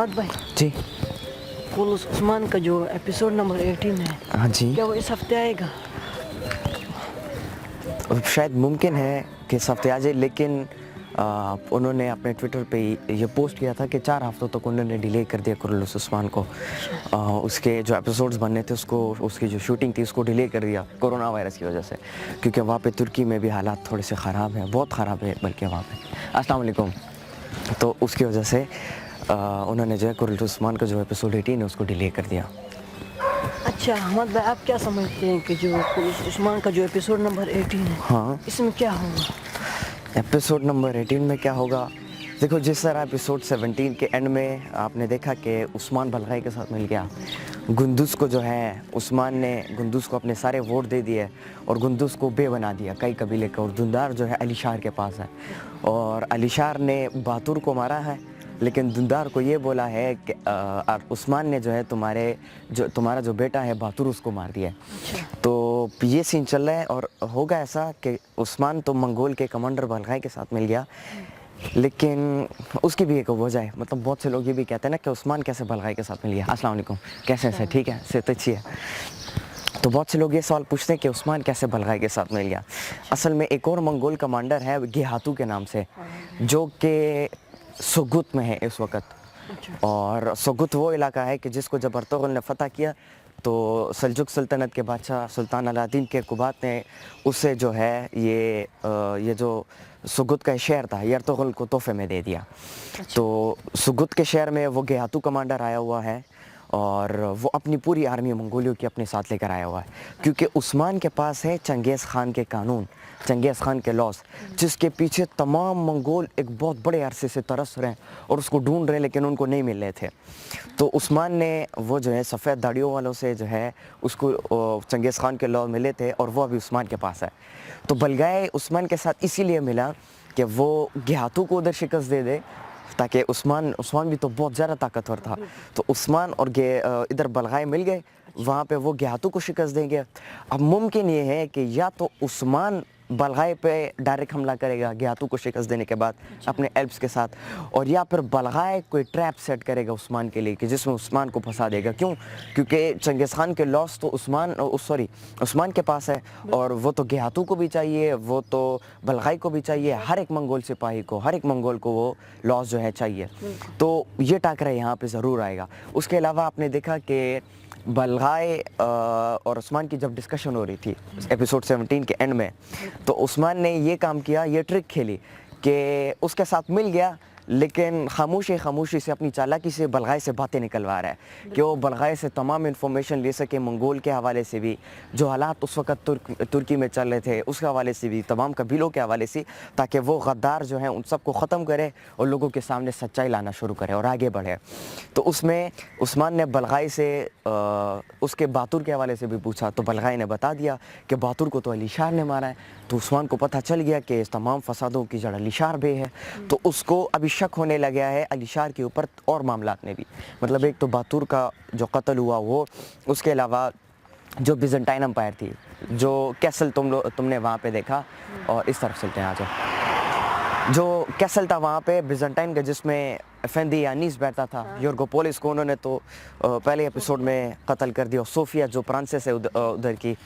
अहमद भाई, जी पुलिस उस्मान का जो एपिसोड नंबर 18 है, हाँ जी, क्या वो इस हफ्ते आएगा? शायद मुमकिन है कि इस हफ्ते आ जाए, लेकिन उन्होंने अपने ट्विटर पे ये पोस्ट किया था कि 4 हफ्तों तक उन्होंने डिले कर दिया कुर्रतुल उस्मान को। उसके जो एपिसोड्स बनने थे उसको, उसकी जो शूटिंग थी उसको डिले कर दिया कोरोना वायरस की वजह से, क्योंकि वहाँ पे तुर्की में भी हालात थोड़े से ख़राब हैं, बहुत ख़राब है बल्कि वहाँ पे। अस्सलाम वालेकुम। तो उसकी वजह से उन्होंने जो है कुर्रतुल उस्मान का जो एपिसोड 18 है उसको डिले कर दिया। अच्छा अहमद भाई, आप क्या समझते हैं कि जो पुलिस उस्मान का जो एपिसोड नंबर 18 है, हाँ, इसमें क्या होगा? एपिसोड नंबर 18 में क्या होगा? देखो, जिस तरह एपिसोड 17 के एंड में आपने देखा कि उस्मान बलगाई के साथ मिल गया, गुंदुस को जो है उस्मान ने गुंदुस को अपने सारे वोट दे दिए और गुंदुस को बे बना दिया कई कबीले का, और दुंदार जो है अलीशार के पास है, और अलीशार ने बातुर को मारा है, लेकिन दुंदार को ये बोला है कि उस्मान ने जो है तुम्हारा जो बेटा है बातुर उसको मार दिया है। तो ये सीन चल रहा है, और होगा ऐसा कि उस्मान तो मंगोल के कमांडर बलगाई के साथ मिल गया, लेकिन उसकी भी एक वजह है, मतलब बहुत से लोग ये भी कहते हैं ना कि उस्मान कैसे बलगाई के साथ मिल गया। अस्सलाम वालेकुम, कैसे हैं सर? ठीक है, सेहत अच्छी है? तो बहुत से लोग ये सवाल पूछते हैं कि उस्मान कैसे बलगाई के साथ मिल गया। असल में एक और मंगोल कमांडर है गेहातू के नाम से, जो कि सुगुत में है इस वक्त, और सुगुत वो इलाका है कि जिसको जब अर्तुगरुल ने फ़तह किया तो सल्जुक सल्तनत के बादशाह सुल्तान अलादीन के कुबात ने उसे जो है ये जो सुगुत का शहर था ये अर्तुगरुल को तोहफे में दे दिया। तो सुगुत के शहर में वो गेहातू कमांडर आया हुआ है, और वो अपनी पूरी आर्मी मंगोलियों की अपने साथ लेकर आया हुआ है, क्योंकि उस्मान के पास है चंगेज़ खान के कानून, चंगेज़ खान के लॉस, जिसके पीछे तमाम मंगोल एक बहुत बड़े अरसे से तरस रहे हैं और उसको ढूंढ रहे हैं, लेकिन उनको नहीं मिल रहे थे। तो उस्मान ने वो जो है सफ़ेद दाढ़ियों वालों से जो है उसको चंगेज़ खान के लॉ मिले थे, और वो अभी उस्मान के पास है। तो बलगाई उस्मान के साथ इसीलिए मिला कि वो गेहातू को उधर शिकस्त दे दे, ताकि उस्मान भी तो बहुत ज़्यादा ताकतवर था। तो उस्मान और इधर बलगाई मिल गए, वहाँ पे वो गेहातू को शिकस्त देंगे। अब मुमकिन ये है कि या तो उस्मान बलगाई पे डायरेक्ट हमला करेगा गेहातू को शिकस्त देने के बाद अपने एल्प्स के साथ, और या फिर बलगाई कोई ट्रैप सेट करेगा उस्मान के लिए कि जिसमें उस्मान को फंसा देगा। क्यों? क्योंकि चंगेज़ खान के लॉस तो उस्मान के पास है, और वो तो गेहातू को भी चाहिए, वो तो बलगाई को भी चाहिए, हर एक मंगोल सिपाही को, हर एक मंगोल को वो लॉस जो है चाहिए। तो ये टाकरा यहाँ पे ज़रूर आएगा। उसके अलावा आपने देखा कि बलगाई और उस्मान की जब डिस्कशन हो रही थी एपिसोड 17 के एंड में, तो उस्मान ने ये काम किया, ये ट्रिक खेली कि उसके साथ मिल गया, लेकिन खामोशी से अपनी चालाकी से बलगाई से बातें निकलवा रहा है कि वो बलगाई से तमाम इन्फॉर्मेशन ले सके, मंगोल के हवाले से भी, जो हालात उस वक्त तुर्की में चल रहे थे उसके हवाले से भी, तमाम कबीलों के हवाले से, ताकि वो गद्दार जो हैं उन सबको ख़त्म करे और लोगों के सामने सच्चाई लाना शुरू करे और आगे बढ़े। तो उसमें उस्मान ने बलगाई से उसके बातुर के हवाले से भी पूछा, तो बलगाई ने बता दिया कि बातुर को तो अलीशार ने मारा है। तो उस्मान को पता चल गया कि इस तमाम फसादों की जड़ अलीशार बे है। तो उसको अभी शक होने लग गया है अलीशार के ऊपर और मामलात में भी, मतलब एक तो बातुर का जो कत्ल हुआ वो, उसके अलावा जो बिज़ंटाइन एम्पायर थी, जो कैसल तुमने वहाँ पे देखा, और इस तरफ चलते हैं आ जाओ, जो कैसल था वहाँ पे बिज़ंटाइन का, जिसमें एफेंदी यानीस बैठता था, योर्गोपोलिस को उन्होंने तो पहले एपिसोड में कत्ल कर दिया। सोफिया जो फ्रांसिस है उधर की,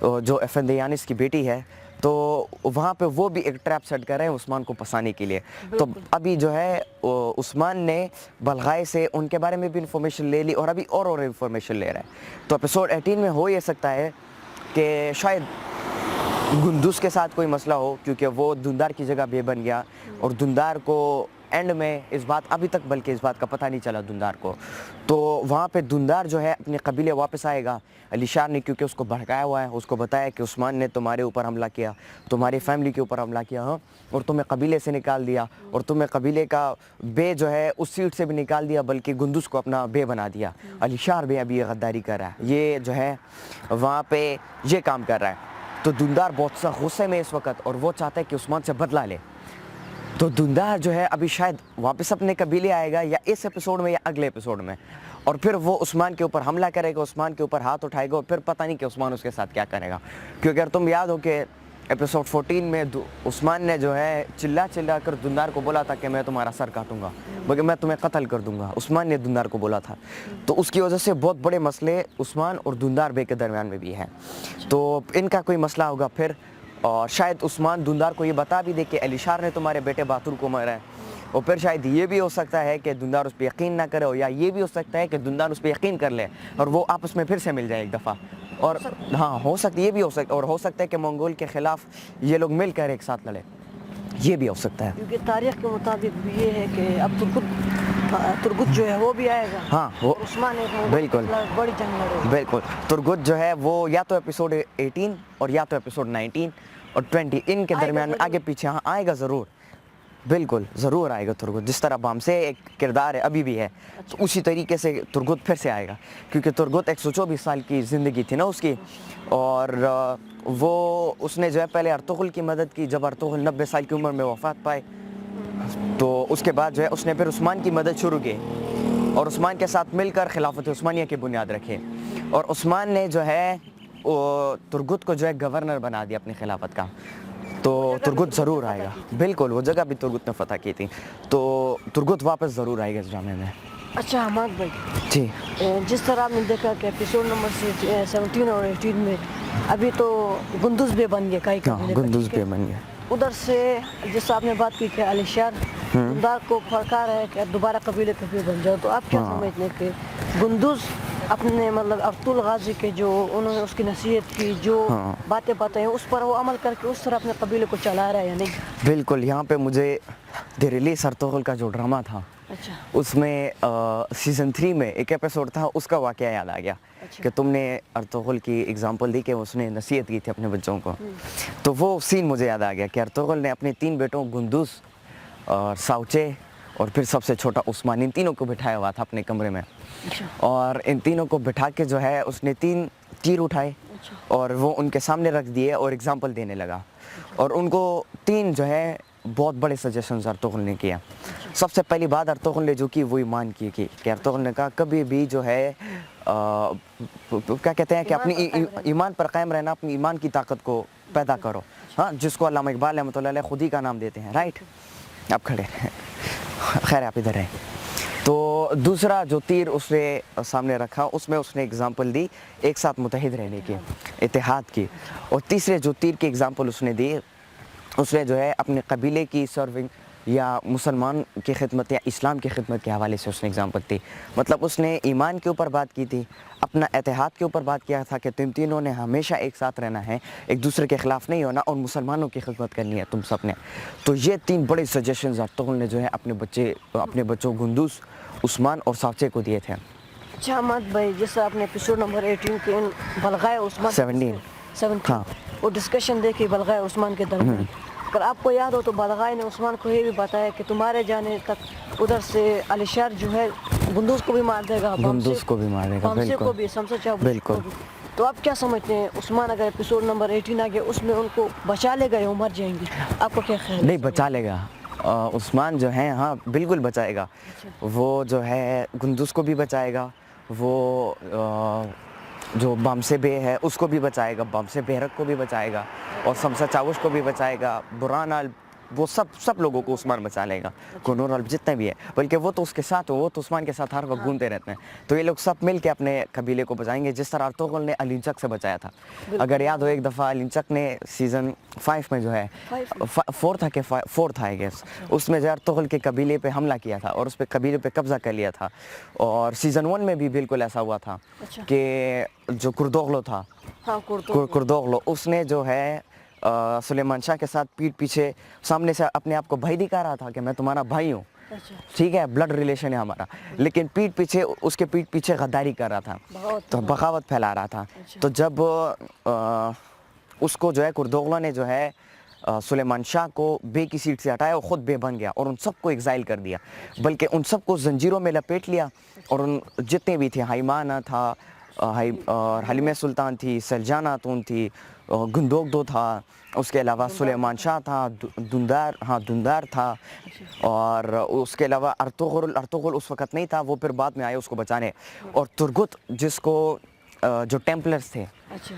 जो एफेंदी यानीस की बेटी है, तो वहाँ पे वो भी एक ट्रैप सेट कर रहे हैं उस्मान को फंसाने के लिए। तो अभी जो है उस्मान ने बलगाई से उनके बारे में भी इंफॉर्मेशन ले ली, और अभी और इंफॉर्मेशन ले रहा है। तो एपिसोड 18 में हो ये सकता है कि शायद गुंदुस के साथ कोई मसला हो, क्योंकि वो दुंदार की जगह बे बन गया, और दुंदार को एंड में इस बात का पता नहीं चला दुंदार को। तो वहाँ पे दुंदार जो है अपने कबीले वापस आएगा। अलीशार ने क्योंकि उसको भड़काया हुआ है, उसको बताया कि उस्मान ने तुम्हारे ऊपर हमला किया, तुम्हारी फैमिली के ऊपर हमला किया, हाँ, और तुम्हें कबीले से निकाल दिया, और तुम्हें कबीले का बे जो है उस सीट से भी निकाल दिया, बल्कि गुंदुस को अपना बे बना दिया। अलीशार बे अभी ये गद्दारी कर रहा है, ये जो है वहाँ पे ये काम कर रहा है। तो दुंदार बहुत सा गुस्से में इस वक्त, और वो चाहता है कि उस्मान से बदला ले। तो दुंदार जो है अभी शायद वापस अपने कबीले आएगा, या इस एपिसोड में या अगले एपिसोड में, और फिर वो उस्मान के ऊपर हमला करेगा, उस्मान के ऊपर हाथ उठाएगा, और फिर पता नहीं कि उस्मान उसके साथ क्या करेगा। क्योंकि अगर तुम याद हो कि एपिसोड 14 में उस्मान ने जो है चिल्ला चिल्ला कर दुंदार को बोला था कि मैं तुम्हारा सर काटूंगा, बल्कि मैं तुम्हें कत्ल कर दूंगा। उस्मान ने दुंदार को बोला था। तो उसकी वजह से बहुत बड़े मसले उस्मान और दुंदार बे के दरमियान में भी हैं। तो इनका कोई मसला होगा फिर, और शायद उस्मान दुंदार को ये बता भी दे कि अलीशार ने तुम्हारे बेटे बातुर को मारा है, और फिर शायद ये भी हो सकता है कि दुंदार उस पर यकीन ना करे, या ये भी हो सकता है कि दुंदार उस पर यकीन कर ले और वो आपस में फिर से मिल जाए एक दफ़ा। और हाँ, हो सकता, ये भी हो सकता, और हो सकता है कि मंगोल के ख़िलाफ़ ये लोग मिलकर एक साथ लड़े, ये भी हो सकता है। क्योंकि तारीख के मुताबिक ये है कि अब तुर्गुत जो है वो भी आएगा। हाँ, वो उस्मान बिल्कुल बड़ी जंग लड़ेगा। बिल्कुल। तुर्गुत जो है वो या तो एपिसोड 18 और या तो एपिसोड 19 और 20 इनके दरमियान में आगे पीछे हाँ आएगा ज़रूर, बिल्कुल ज़रूर आएगा तुर्गुत। जिस तरह बामसे एक किरदार है अभी भी है, तो उसी तरीके से तुर्गुत फिर से आएगा, क्योंकि तुर्गुत 124 साल की ज़िंदगी थी ना उसकी, और वो उसने जो है पहले अर्तुगरुल की मदद की। जब अर्तुगरुल 90 साल की उम्र में वफ़ात पाए, तो उसके बाद जो है उसने फिर उस्मान की मदद शुरू की और उस्मान के साथ मिलकर खिलाफत उस्मानिया की बुनियाद रखे, और उस्मान ने जो है तुर्गुत को जो है गवर्नर बना दिया अपनी खिलाफत का। तो तुर्गुत ज़रूर आएगा, बिल्कुल, वो जगह भी तुर्गुत ने फ़तह की थी, तो तुर्गुत वापस ज़रूर आएगा इस ड्रामे में। अच्छा हमाद भाई जी, जिस तरह आपने देखा कि एपिसोड नंबर 17 और 18 में अभी तो गुंदुज बे बन गया काई हाँ, गुंदुज बे बन गया। उधर से जिस आपने बात की कि अलीशार दुंदार को फड़का रहा है कि दोबारा कबीले कबीले बन जाओ, तो आप क्या समझते हैं कि गुंदुज अपने मतलब अब्दुल गाजी के जो उन्होंने उसकी नसीहत की, जो बातें बताई उस पर वो अमल करके उस तरह अपने कबीले को चला रहा है या नहीं? बिल्कुल। यहाँ पे मुझे द रिलीज अर्तुगरुल का जो ड्रामा था, अच्छा, उसमें सीज़न 3 में एक एपिसोड था, उसका वाक़या याद आ गया। अच्छा। कि तुमने अर्तुगरुल की एग्जांपल दी कि उसने नसीहत की थी अपने बच्चों को, तो वो सीन मुझे याद आ गया कि अर्तुगरुल ने अपने 3 बेटों गुंदुस और साउचे और फिर सबसे छोटा उस्मान, इन तीनों को बिठाया हुआ था अपने कमरे में, अच्छा, और इन तीनों को बिठा के जो है उसने 3 तीर उठाए और वो उनके सामने रख दिए और एग्जांपल देने लगा, और उनको 3 जो है बहुत बड़े सजेशंस अर्तुगरुल ने किया। सबसे पहली बात अर्तुगरुल ने जो की वो ईमान की कि अर्तुगरुल ने कहा कभी भी जो है क्या कहते हैं कि अपनी ईमान पर कायम रहना, अपनी ईमान की ताकत को पैदा करो। हाँ, जिसको अल्लामा इकबाल रहमतुल्लाह अलैह खुद ही का नाम देते हैं, राइट? आप खड़े खैर आप इधर हैं। तो दूसरा जो तीर उसने सामने रखा, उसमें उसने एग्जांपल दी एक साथ मुतहिद रहने की, इत्तेहाद की। और तीसरे जो तीर की एग्जांपल उसने दी, उसने जो है अपने कबीले की सर्विंग या मुसलमान की खिदमत या इस्लाम की खिदमत के हवाले से उसने एग्जांपल दी। मतलब उसने ईमान के ऊपर बात की थी, अपना इत्तेहाद के ऊपर बात किया था कि तुम तीनों ने हमेशा एक साथ रहना है, एक दूसरे के ख़िलाफ़ नहीं होना, और मुसलमानों की खिदमत करनी है तुम सब ने। तो ये 3 बड़े सजेशंस अर्तुगरुल ने जो है अपने बच्चों गुंदुस, उस्मान और सावचे को दिए थे। अच्छा अहमद भाई, जैसे आपने एपिसोड नंबर 18 के बलगाए उस्मान 17 हाँ, वो डिस्कशन देखी बलगाए उस्मान के दरमियान, अगर आपको याद हो तो बलगाए ने उस्मान को ये भी बताया कि तुम्हारे जाने तक उधर से अलीशार जो है गुंदुस को भी मार देगा, गुंदुस को भी मार देगा, को भी, समझे चाहो बिल्कुल। तो आप क्या समझते हैं, उस्मान अगर एपिसोड नंबर 18 आ गया उसमें उनको बचा लेगा या मर जाएंगे? आपको क्या ख्याल है? नहीं, बचा लेगा। उस्मान जो है हाँ बिल्कुल बचाएगा। वो जो है गुंदुस को भी बचाएगा, वो जो बामसे बे है उसको भी बचाएगा, बामसे बेहरक को भी बचाएगा, और समसा चावुश को भी बचाएगा, बुरान अल, वो सब लोगों को उस्मान बचा लेगा, कुनूर अल जितने भी है। बल्कि वो तो उसके साथ, वो तो उस्मान के साथ हर वक्त घूमते रहते हैं। तो ये लोग सब मिल के अपने कबीले को बचाएंगे, जिस तरह अर्तुगरुल ने अलिंचक से बचाया था। अगर याद हो एक दफ़ा अलिंचक ने सीज़न 5 में जो है 4 था आई गेस, उसमें जो अर्तुगरुल के कबीले पे हमला किया था और उस पर कबीले पे कब्ज़ा कर लिया था। और सीज़न 1 में भी बिल्कुल ऐसा हुआ था कि जो कुर्दोगलो था, कुर्दोगलो, उसने जो है सुलेमान शाह के साथ पीठ पीछे सामने से अपने आप को भाई दिखा रहा था कि मैं तुम्हारा भाई हूँ, ठीक है, ब्लड रिलेशन है हमारा, लेकिन उसके पीठ पीछे गद्दारी कर रहा था, तो बगावत फैला रहा था। तो जब उसको जो है कुर्दोगलो ने जो है सुलेमान शाह को बे की सीट से हटाया, वो खुद बे बन गया और उन सबको एग्जाइल कर दिया, बल्कि उन सबको जंजीरों में लपेट लिया। और उन जितने भी थे, हाइमाना था और हलीमा सुल्तान थी, सलजानातून थी, गुंदोगदो था, उसके अलावा सुलेमान शाह था, दुंदार था, और उसके अलावा अर्तुगरुल उस वक़्त नहीं था, वो फिर बाद में आए उसको बचाने। और तुर्गुत जिसको जो टेम्पलर्स थे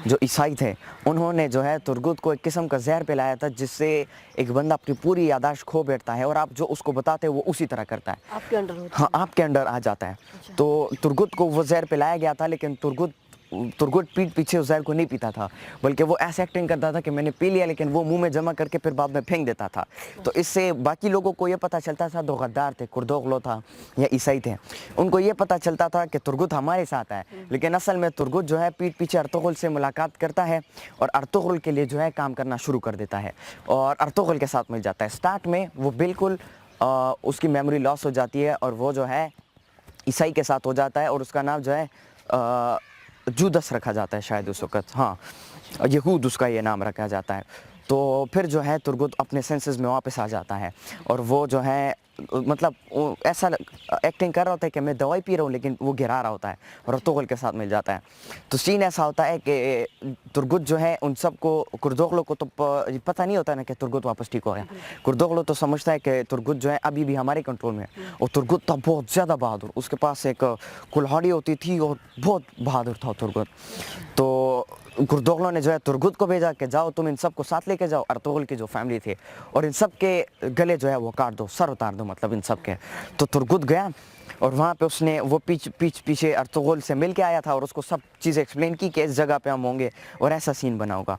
جو عیسائی تھے انہوں نے جو ہے ترگت کو ایک قسم کا زہر پلایا تھا جس سے ایک بندہ اپنی پوری یاداشت کھو بیٹھتا ہے اور آپ جو اس کو بتاتے ہیں وہ اسی طرح کرتا ہے, آپ کے انڈر ہوتا ہاں آپ کے انڈر آ جاتا ہے. تو ترگت کو وہ زہر پلایا گیا تھا, لیکن ترگت پیٹھ پیچھے اس زہر کو نہیں پیتا تھا, بلکہ وہ ایسے ایکٹنگ کرتا تھا کہ میں نے پی لیا, لیکن وہ منہ میں جمع کر کے پھر بعد میں پھینک دیتا تھا. تو اس سے باقی لوگوں کو یہ پتہ چلتا تھا جو غدار تھے, کردوغلو تھا یا عیسائی تھے, ان کو یہ پتہ چلتا تھا کہ ترگت ہمارے ساتھ ہے, لیکن اصل میں ترگت جو ہے پیٹھ پیچھے ارطغرل سے ملاقات کرتا ہے اور ارطغرل کے لیے جو ہے کام کرنا شروع کر دیتا ہے اور ارطغرل کے ساتھ مل جاتا ہے. سٹارٹ میں وہ بالکل اس کی میموری لاس ہو جاتی ہے اور وہ جو ہے عیسائی کے ساتھ ہو جاتا ہے اور اس کا نام جو ہے جودس رکھا جاتا ہے شاید اس وقت, ہاں یہود اس کا یہ نام رکھا جاتا ہے. تو پھر جو ہے ترگت اپنے سینسز میں واپس آ جاتا ہے اور وہ جو ہے مطلب ایسا ایکٹنگ کر رہا ہوتا ہے کہ میں دوائی پی رہا ہوں, لیکن وہ گرا رہا ہوتا ہے اور ارطغرل کے ساتھ مل جاتا ہے. تو سین ایسا ہوتا ہے کہ ترگت جو ہے ان سب کو, کردوغلو کو تو پتہ نہیں ہوتا نا کہ ترگت واپس ٹھیک ہو گیا. کردوغلو تو سمجھتا ہے کہ ترگت جو ہے ابھی بھی ہمارے کنٹرول میں ہے, اور ترگت تھا بہت زیادہ بہادر, اس کے پاس ایک کلہاڑی ہوتی تھی اور بہت بہادر تھا ترگت. تو کردوغلو نے جو ہے ترگت کو بھیجا کہ جاؤ تم ان سب کو ساتھ لے کے جاؤ, ارطغرل کی جو فیملی تھی, اور ان سب کے گلے جو ہے وہ کاٹ دو, سر اتار دو مطلب ان سب کے. تو ترگت گیا اور وہاں پہ اس نے وہ پیچھے ارطغرل سے مل کے آیا تھا اور اس کو سب چیزیں ایکسپلین کی کہ اس جگہ پہ ہم ہوں گے اور ایسا سین بنا ہوگا.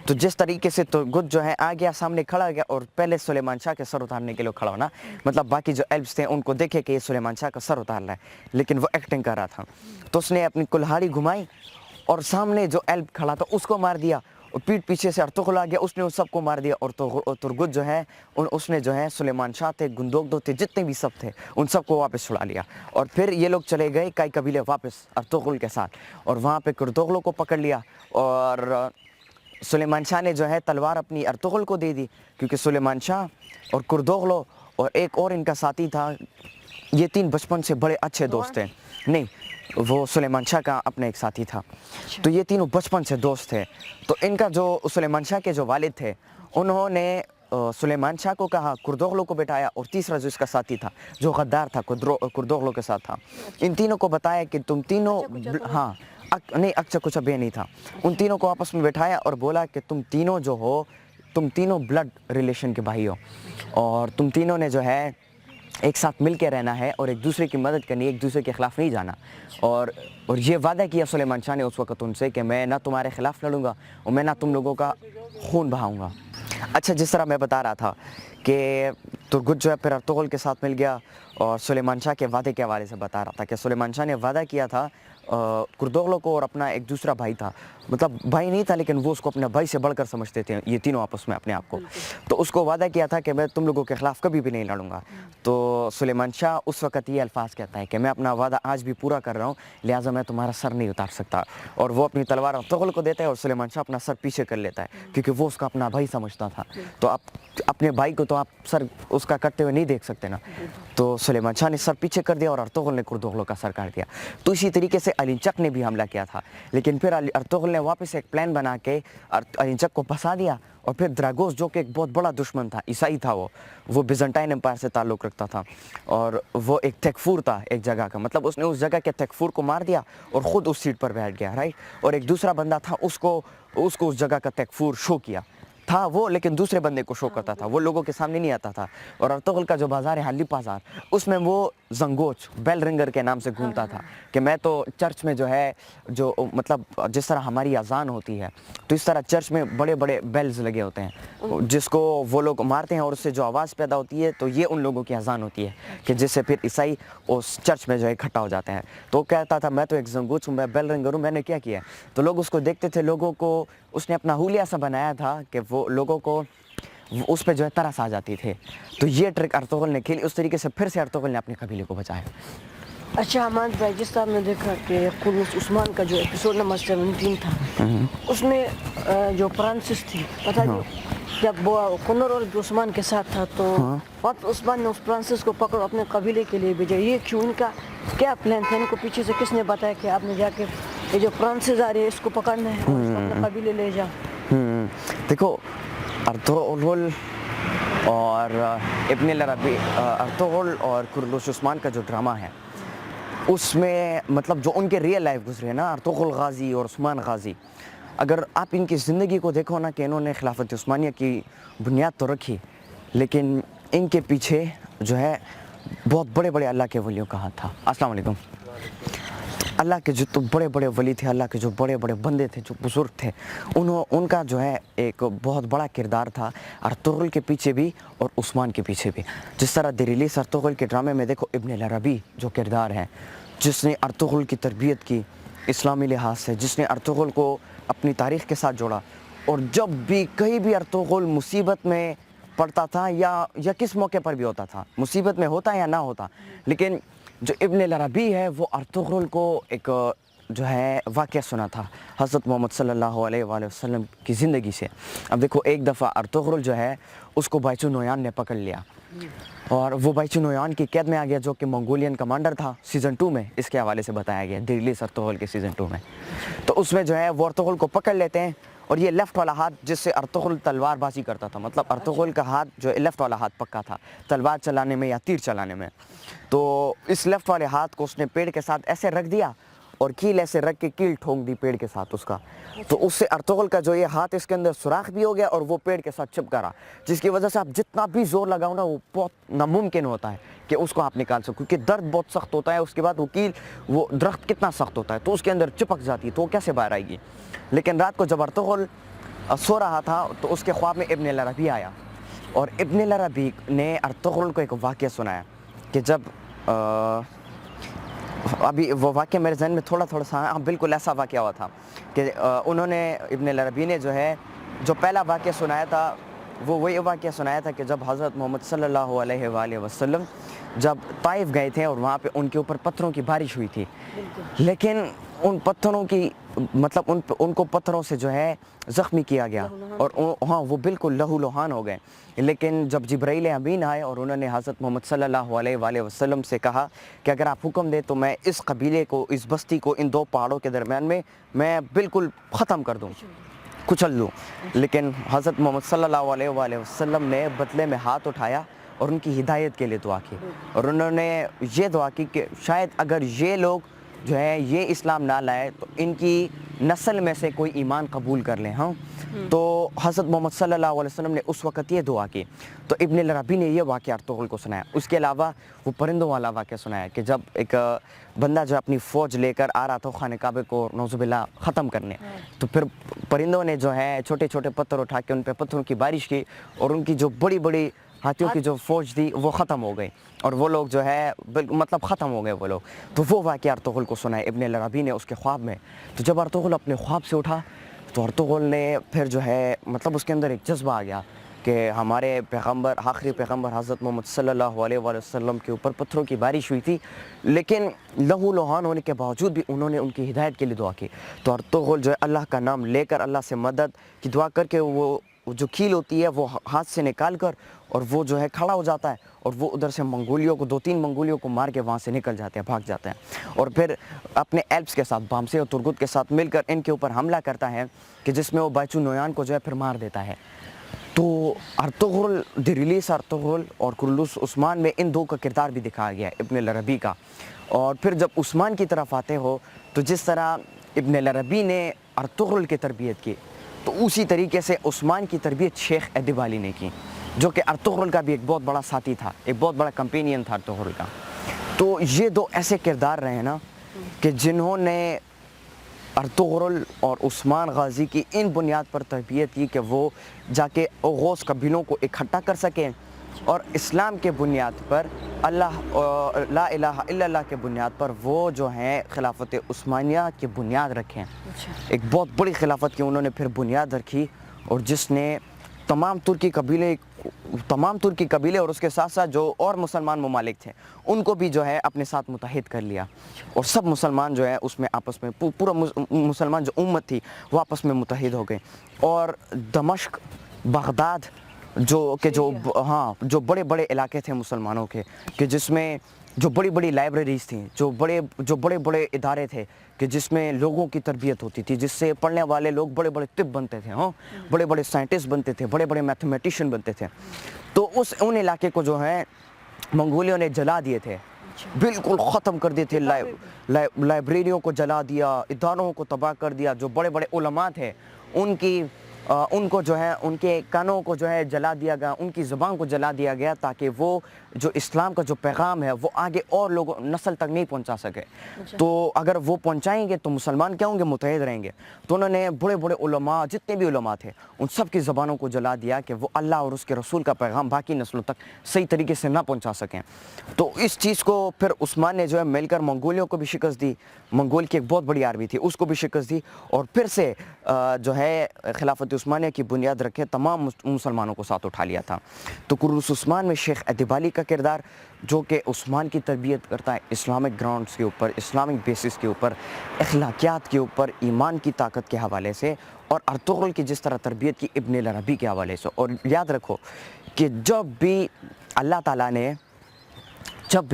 تو جس طریقے سے ترگت جو ہے آ گیا, سامنے کھڑا گیا اور پہلے سلیمان شاہ کے سر اتارنے کے لیے کھڑا ہونا, مطلب باقی جو ایلبس تھے ان کو دیکھے کہ یہ سلیمان شاہ کا سر اتار رہا ہے, لیکن وہ ایکٹنگ کر رہا تھا. تو اس نے اپنی کلہاڑی گھمائی اور سامنے جو ایلب کھڑا تھا اس کو مار دیا, اور پیٹھ پیچھے سے ارطغرل آ گیا, اس نے اس سب کو مار دیا. اور ترگت جو ہے اس نے جو ہے سلیمان شاہ تھے, گندوگدو تھے, جتنے بھی سب تھے ان سب کو واپس چھڑا لیا. اور پھر یہ لوگ چلے گئے کئی قبیلے واپس ارطغرل کے ساتھ, اور وہاں پہ کردوغلو کو پکڑ لیا. اور سلیمان شاہ نے جو ہے تلوار اپنی ارطغرل کو دے دی, کیونکہ سلیمان شاہ اور کردوغلو اور ایک اور ان کا ساتھی تھا, یہ تین بچپن سے بڑے اچھے دوست تھے. نہیں, وہ سلیمان شاہ کا اپنا ایک ساتھی تھا. تو یہ تینوں بچپن سے دوست تھے. تو ان کا جو سلیمان شاہ کے جو والد تھے انہوں نے سلیمان شاہ کو کہا, کردوغلو کو بٹھایا, اور تیسرا جو اس کا ساتھی تھا جو غدار تھا کردوغلو کے ساتھ تھا, ان تینوں کو بتایا کہ تم تینوں, ہاں نہیں اچھا کچھ اب یہ نہیں تھا, ان تینوں کو آپس میں بٹھایا اور بولا کہ تم تینوں جو ہو, تم تینوں بلڈ ریلیشن کے بھائی ہو, اور تم تینوں نے جو ہے ایک ساتھ مل کے رہنا ہے اور ایک دوسرے کی مدد کرنی, ایک دوسرے کے خلاف نہیں جانا. اور یہ وعدہ کیا سلیمان شاہ نے اس وقت ان سے کہ میں نہ تمہارے خلاف لڑوں گا اور میں نہ تم لوگوں کا خون بہاؤں گا. اچھا, جس طرح میں بتا رہا تھا کہ ترگت جو ہے پھر ارطغرل کے ساتھ مل گیا, اور سلیمان شاہ کے وعدے کے حوالے سے بتا رہا تھا کہ سلیمان شاہ نے وعدہ کیا تھا کردوغلو کو, اور اپنا ایک دوسرا بھائی تھا, مطلب بھائی نہیں تھا لیکن وہ اس کو اپنے بھائی سے بڑھ کر سمجھتے تھے یہ تینوں آپس میں اپنے آپ کو. تو اس کو وعدہ کیا تھا کہ میں تم لوگوں کے خلاف کبھی بھی نہیں لڑوں گا. تو سلیمان شاہ اس وقت یہ الفاظ کہتا ہے کہ میں اپنا وعدہ آج بھی پورا کر رہا ہوں, لہٰذا میں تمہارا سر نہیں اتار سکتا. اور وہ اپنی تلوار ارطغرل کو دیتا ہے اور سلیمان شاہ اپنا سر پیچھے کر لیتا ہے, کیونکہ وہ اس کا اپنا بھائی سمجھتا تھا. تو اپنے بھائی کو تو آپ سر اس کا کٹتے ہوئے نہیں دیکھ سکتے نا. تو سلیمان شاہ نے سر پیچھے کر دیا اور ارطغرل نے کردوغلو کا سر کاٹ دیا. تو اسی طریقے سے علینچک نے بھی حملہ کیا تھا, لیکن پھر ارطغرل نے واپس ایک پلان بنا کے علینچک کو پھنسا دیا. اور پھر دراگوس جو کہ ایک بہت بڑا دشمن تھا, عیسائی تھا, وہ بیزنٹائن امپائر سے تعلق رکھتا تھا, اور وہ ایک تیکفور تھا ایک جگہ کا, مطلب اس نے اس جگہ کے تیکفور کو مار دیا اور خود اس سیٹ پر بیٹھ گیا, رائٹ. اور ایک دوسرا بندہ تھا, اس کو اس جگہ کا تیکفور شو کیا تھا وہ, لیکن دوسرے بندے کو شو کرتا تھا, وہ لوگوں کے سامنے نہیں آتا تھا. اور ارطغرل کا جو بازار ہے حلی بازار, اس میں وہ زنگوچ بیل رنگر کے نام سے گھومتا تھا کہ میں تو چرچ میں جو ہے جو مطلب جس طرح ہماری اذان ہوتی ہے تو اس طرح چرچ میں بڑے بڑے بیلز لگے ہوتے ہیں جس کو وہ لوگ مارتے ہیں اور اس سے جو آواز پیدا ہوتی ہے تو یہ ان لوگوں کی اذان ہوتی ہے کہ جس سے پھر عیسائی اس چرچ میں جو ہے اکٹھا ہو جاتے ہیں. تو وہ کہتا تھا میں تو ایک زنگوچ ہوں, میں بیل رنگر ہوں, میں نے کیا کیا. تو لوگ اس کو دیکھتے تھے, لوگوں کو اس نے اپنا حلیہ سا بنایا تھا کہ وہ لوگوں کو اس پہ جو ہے ترس آ جاتی تھے. تو یہ ٹرک ارطغرل نے کھیلی, اس طریقے سے پھر سے ارطغرل نے اپنے قبیلے کو بچایا. اچھا حماد بھائی, جس طرح نے دیکھا کہ قنوس عثمان کا جو ایپیسوڈ نمبر 17 تھا, اس میں جو فرانسس تھی, پتہ نہیں جب وہ قنر اور عثمان کے ساتھ تھا تو وقت عثمان نے اس فرانسس کو پکڑ اپنے قبیلے کے لیے بھیجا. یہ کیوں, ان کا کیا پلان تھا, ان کو پیچھے سے کس نے بتایا کہ آپ نے جا کے یہ جو فرانسس آ رہی ہے اس کو پکڑنا ہے اور اس کو اپنے قبیلے لے جاؤ؟ دیکھو ارطغرل اور ابن العربی, ارطغرل اور قنوس عثمان کا جو ڈرامہ ہے اس میں مطلب جو ان کے ریئل لائف گزرے نا, ارطغرل غازی اور عثمان غازی, अगर आप इनकी ज़िंदगी को देखो ना कि इन्होंने खिलाफत उस्मानिया की बुनियाद तो रखी, लेकिन इनके पीछे जो है बहुत बड़े बड़े अल्लाह के वलियों का हाथ था। अस्सलाम वालेकुम। अल्लाह के जो तो बड़े बड़े वली थे, अल्लाह के जो बड़े बड़े बंदे थे, जो बुज़ुर्ग थे, उनका जो है एक बहुत बड़ा किरदार था अर्तुगरुल के पीछे भी और उस्मान के पीछे भी। जिस तरह द रिलीज़ अर्तुगरुल के ड्रामे में देखो इब्न अल अरबी जो किरदार है, जिसने अर्तुगरुल की तरबियत की इस्लामी लिहाज से, जिसने अर्तुगरुल को अपनी तारीख़ के साथ जोड़ा, और जब भी कहीं भी अर्तुगरुल मुसीबत में पड़ता था या किस मौके पर भी होता था, मुसीबत में होता या ना होता, लेकिन जो इब्न अल अरबी है वो अर्तुगरुल को एक जो है वाक़या सुना था हज़रत मोहम्मद सल्लल्लाहु अलैहि वसल्लम की ज़िंदगी से। अब देखो एक दफ़ा अर्तुगरुल जो है उसको बायचू नोयान ने पकड़ लिया और वो बायचू नोयान की कैद में आ गया, जो कि मंगोलियन कमांडर था। सीज़न 2 में इसके हवाले से बताया गया, द रिलीज़ अर्तुगरुल के सीज़न 2 में। तो उसमें जो है वो अर्तुगरुल को पकड़ लेते हैं, और ये लेफ़्ट वाला हाथ जिससे अर्तुगरुल तलवारबाजी करता था, मतलब अर्तुगरुल का हाथ जो लेफ़्ट वाला हाथ पक्का था तलवार चलाने में या तीर चलाने में। तो इस लेफ़्ट वाले हाथ को उसने पेड़ के साथ ऐसे रख दिया और कील ऐसे रख के कील ठोक दी पेड़ के साथ उसका। तो उससे अर्तुगरुल का जो ये हाथ इसके अंदर सुराख भी हो गया और वो पेड़ के साथ चिपका रहा, जिसकी वजह से आप जितना भी ज़ोर लगाओ ना वो बहुत नामुमकिन होता है कि उसको आप निकाल सको, क्योंकि दर्द बहुत सख्त होता है। उसके बाद वो कील, वो दरख्त कितना सख्त होता है, तो उसके अंदर चिपक जाती है, तो वो कैसे बाहर आएगी। लेकिन रात को जब अर्तुगरुल सो रहा था तो उसके ख्वाब में इब्न अल अरबी आया, और इब्न अल अरबी ने अर्तुगरुल को एक वाक़या सुनाया कि जब अभी वो वाक़या मेरे जहन में थोड़ा सा, हाँ बिल्कुल ऐसा वाक़या हुआ था कि उन्होंने इब्न अल अरबी ने जो है जो पहला वाक़या सुनाया था वो वही वाक़या सुनाया था कि जब हज़रत मोहम्मद सल्लल्लाहु अलैहि वसल्लम जब ताइफ गए थे और वहाँ पे उनके ऊपर पत्थरों की बारिश हुई थी, लेकिन उन पत्थरों की मतलब उनको पत्थरों से जो है ज़ख्मी किया गया और हाँ वो बिल्कुल लहूलुहान हो गए। लेकिन जब जिब्राइल अमीन आए और उन्होंने हज़रत मोहम्मद सल्लल्लाहु अलैहि वसल्लम से कहा कि अगर आप हुक्म दें तो मैं इस कबीले को, इस बस्ती को इन दो पहाड़ों के दरमियान में मैं बिल्कुल ख़त्म कर दूँ, कुचल दूँ, लेकिन हज़रत मोहम्मद सल्लल्लाहु अलैहि वसल्लम ने बदले में हाथ उठाया और उनकी हिदायत के लिए दुआ की, और उन्होंने ये दुआ की कि शायद अगर ये लोग जो है ये इस्लाम ना लाए तो इनकी नस्ल में से कोई ईमान कबूल कर लें। हाँ, तो हज़रत मोहम्मद सल्लल्लाहु अलैहि वसल्लम ने उस वक़्त ये दुआ की। तो इब्न अल अरबी ने ये वाक़या अर्तुगरुल को सुनाया। उसके अलावा वो परिंदों वाला वाक़या सुनाया कि जब एक बंदा जो अपनी फ़ौज लेकर आ रहा था खाने काबे को नौज़ुबिल्लाह ख़त्म करने, तो फिर परिंदों ने जो है छोटे छोटे पत्थर उठा के उन पर पत्थरों की बारिश की, और उनकी जो बड़ी बड़ी हाथियों की जो फ़ौज थी वो ख़त्म हो गई, और वो लोग जो है मतलब ख़त्म हो गए वो लोग। तो वो वाक़या अर्तुगरुल को सुनाया इब्न अल अरबी ने उसके ख्वाब में। तो जब अर्तुगरुल अपने ख्वाब से उठा तो अर्तुगरुल ने फिर जो है मतलब उसके अंदर एक जज्बा आ गया कि हमारे पैगम्बर, आखिरी पैगम्बर हज़रत मोहम्मद सल्लल्लाहु अलैहि वसल्लम के ऊपर पत्थरों की बारिश हुई थी, लेकिन लहूलुहान होने के बावजूद भी उन्होंने उनकी हिदायत के लिए दुआ की। तो अर्तुगरुल जो है अल्लाह का नाम लेकर, अल्लाह से मदद की दुआ करके वो जो कील होती है वो हाथ से निकाल कर और वो जो है खड़ा हो जाता है, और वो उधर से मंगोलियों को 2-3 मंगोलियों को मार के वहाँ से निकल जाते हैं, भाग जाते हैं, और फिर अपने एल्प्स के साथ, बामसे और तुर्गुत के साथ मिलकर इनके ऊपर हमला करता है कि जिसमें वो बायचू नोयान को जो है फिर मार देता है। तो अर्तुगरुल, द रिलीज़ अर्तुगरुल और कुल्लूस उस्मान में इन दो का किरदार भी दिखाया गया इब्न अल अरबी का। और फिर जब उस्मान की तरफ आते हो तो जिस तरह इब्न अल अरबी ने अर्तुगरुल की तरबियत की, तो उसी तरीके से उस्मान की तरबियत शेख अदीब अली ने की, जो कि अर्तुगरुल का भी एक बहुत बड़ा साथी था, एक बहुत बड़ा कंपेनियन था अर्तुगरुल का। तो ये दो ऐसे किरदार रहे ना कि जिन्होंने अर्तुगरुल और उस्मान गाजी की इन बुनियाद पर तरबियत की कि वो जाके ओगोस कबीलों को इकट्ठा कर सकें और इस्लाम के बुनियाद पर, अल्लाह ला इलाहा इल्लल्लाह के बुनियाद पर वो जो हैं खिलाफत उस्मानिया की बुनियाद रखें। एक बहुत बड़ी खिलाफत की उन्होंने फिर बुनियाद रखी, और जिसने तमाम तुर्की कबीले और उसके साथ साथ जो और मुसलमान ममालिक थे उनको भी जो है अपने साथ मुत्तहिद कर लिया, और सब मुसलमान जो है उसमें आपस में पूरा मुसलमान जो उम्मत थी वो आपस में मुत्तहिद हो गए। और दमश्क, बगदाद जो बड़े बड़े इलाके थे मुसलमानों के, कि जिसमें जो बड़ी बड़ी लाइब्रेरीज़ थी, जो बड़े बड़े इदारे थे कि जिसमें लोगों की तरबियत होती थी, जिससे पढ़ने वाले लोग बड़े बड़े तिब बनते थे, हाँ बड़े बड़े साइंटिस्ट बनते थे, बड़े बड़े मैथमेटिशियन बनते थे। तो उन इलाके को जो है मंगोलियों ने जला दिए थे, बिल्कुल ख़त्म कर दिए थे। लाइब्रेरियों को जला दिया, इदारों को तबाह कर दिया। जो बड़े बड़े उलमा थे उनको जो है उनके कानों को जो है जला दिया गया, उनकी ज़ुबान को जला दिया गया ताकि वो जो इस्लाम का जो पैगाम है वो आगे और लोगों नस्ल तक नहीं पहुंचा सके। तो अगर वो पहुंचाएंगे तो मुसलमान क्या होंगे, मुत्तहिद रहेंगे। तो उन्होंने बड़े बड़े उलमा, जितने भी उलमा थे, उन सब की ज़बानों को जला दिया कि वो अल्लाह और उसके रसूल का पैगाम बाकी नस्लों तक सही तरीके से ना पहुंचा सकें। तो इस चीज़ को फिर उस्मान ने जो है मिलकर मंगोलियों को भी शिकस्त दी। मंगोल की एक बहुत बड़ी आर्मी थी, उसको भी शिकस्त दी, और फिर से जो है खिलाफत उस्मानिया की बुनियाद रखे तमाम मुसलमानों को साथ उठा लिया था। तो कुर्रुस उस्मान में शेख अदीबाली का किरदार, जो कि उस्मान की तरबियत करता है इस्लामिक ग्राउंड्स के ऊपर, इस्लामिक बेसिस के ऊपर, अखलाकियात के ऊपर, ईमान की ताकत के हवाले से, और अर्तुगरुल की जिस तरह तरबियत की इब्न अरबी के हवाले से। और याद रखो कि जब भी अल्लाह ताला ने जब